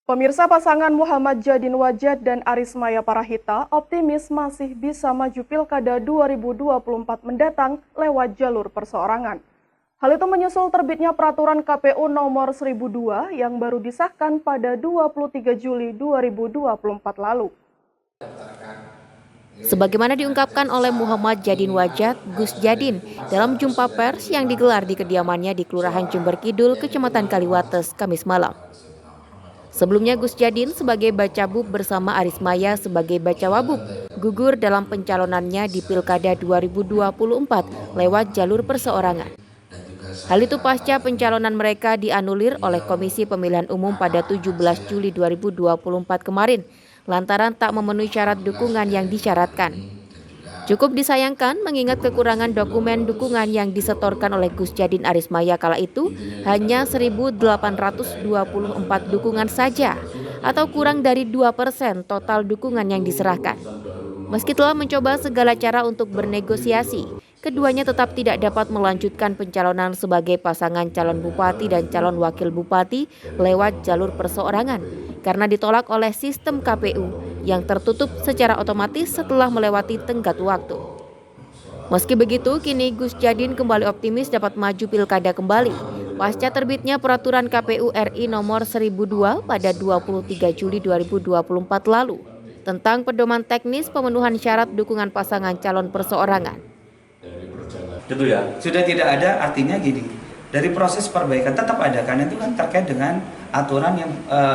Pemirsa, pasangan Muhammad Djadin Wajad dan Arismaya Parahita optimis masih bisa maju Pilkada 2024 mendatang lewat jalur perseorangan. Hal itu menyusul terbitnya peraturan KPU nomor 1002 yang baru disahkan pada 23 Juli 2024 lalu. Sebagaimana diungkapkan oleh Muhammad Djadin Wajad, Gus Djadin, dalam jumpa pers yang digelar di kediamannya di Kelurahan Jember Kidul, Kecamatan Kaliwates, Kamis malam. Sebelumnya Gus Djadin sebagai bacabub bersama Arismaya sebagai bacawabub gugur dalam pencalonannya di Pilkada 2024 lewat jalur perseorangan. Hal itu pasca pencalonan mereka dianulir oleh Komisi Pemilihan Umum pada 17 Juli 2024 kemarin lantaran tak memenuhi syarat dukungan yang disyaratkan. Cukup disayangkan mengingat kekurangan dokumen dukungan yang disetorkan oleh Gus Djadin Arismaya kala itu hanya 1.824 dukungan saja atau kurang dari 2% total dukungan yang diserahkan. Meski telah mencoba segala cara untuk bernegosiasi, keduanya tetap tidak dapat melanjutkan pencalonan sebagai pasangan calon bupati dan calon wakil bupati lewat jalur perseorangan karena ditolak oleh sistem KPU yang tertutup secara otomatis setelah melewati tenggat waktu. Meski begitu, kini Gus Djadin kembali optimis dapat maju pilkada kembali pasca terbitnya peraturan KPU RI nomor 1002 pada 23 Juli 2024 lalu tentang pedoman teknis pemenuhan syarat dukungan pasangan calon perseorangan. Gitu ya, sudah tidak ada, artinya gini, dari proses perbaikan tetap ada, karena itu kan terkait dengan aturan yang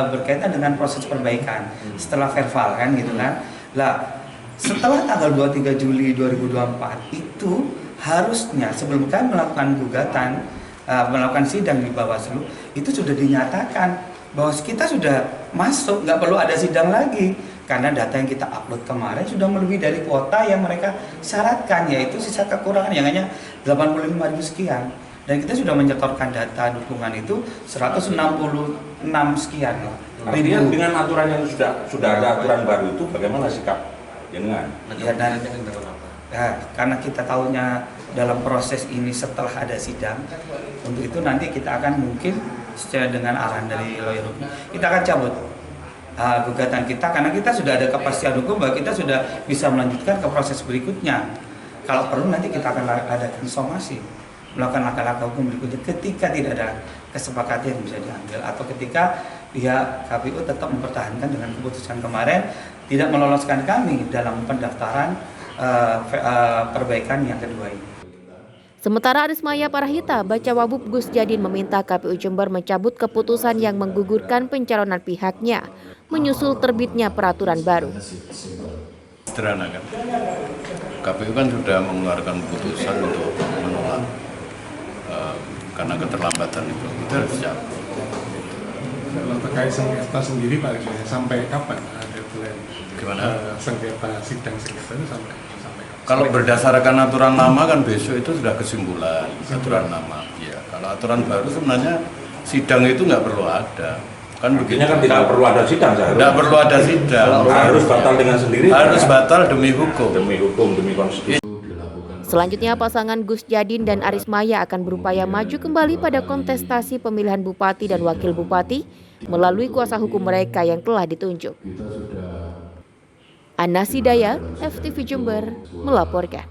berkaitan dengan proses perbaikan setelah verbal kan gitu kan. Lah, setelah tanggal 23 Juli 2024 itu harusnya sebelum kami melakukan gugatan, melakukan sidang di Bawaslu, itu sudah dinyatakan bahwa kita sudah masuk, nggak perlu ada sidang lagi. Karena data yang kita upload kemarin sudah melebihi dari kuota yang mereka syaratkan, yaitu sisa kekurangan yang hanya 85.000 sekian. Dan kita sudah menyetorkan data dukungan itu 166 sekian. Artinya dengan aturan yang sudah ada aturan baru itu, bagaimana sikap jenengan? Ya, karena kita tahunya dalam proses ini setelah ada sidang, untuk itu nanti kita akan mungkin secara dengan arahan dari lawyer hukum, kita akan cabut gugatan kita karena kita sudah ada kepastian hukum bahwa kita sudah bisa melanjutkan ke proses berikutnya. Kalau perlu nanti kita akan ada somasi, melakukan langkah-langkah hukum berikutnya ketika tidak ada kesepakatan yang bisa diambil atau ketika pihak KPU tetap mempertahankan dengan keputusan kemarin tidak meloloskan kami dalam pendaftaran perbaikan yang kedua ini. Sementara Arismaya Parahita, bacawabub Gus Djadin meminta KPU Jember mencabut keputusan yang menggugurkan pencalonan pihaknya, menyusul terbitnya peraturan baru. Sederhana kan, KPU kan sudah mengeluarkan keputusan untuk menolak karena keterlambatan itu harus dicabut. Kalau terkait sengketa sendiri Pak, sampai kapan deadline? Gimana? Sidang sengketa itu sampai kapan? Kalau berdasarkan aturan lama kan besok itu sudah kesimpulan aturan lama. Ya, kalau aturan baru sebenarnya sidang itu nggak perlu ada. Kan begini kan tidak perlu ada sidang, tidak perlu ada sidang. Harus batal dengan sendiri. Harus batal demi hukum. Demi konstitusi. Selanjutnya pasangan Gus Djadin dan Arismaya akan berupaya maju kembali pada kontestasi pemilihan bupati dan wakil bupati melalui kuasa hukum mereka yang telah ditunjuk. Ana Sidaya, FTV Jember, melaporkan.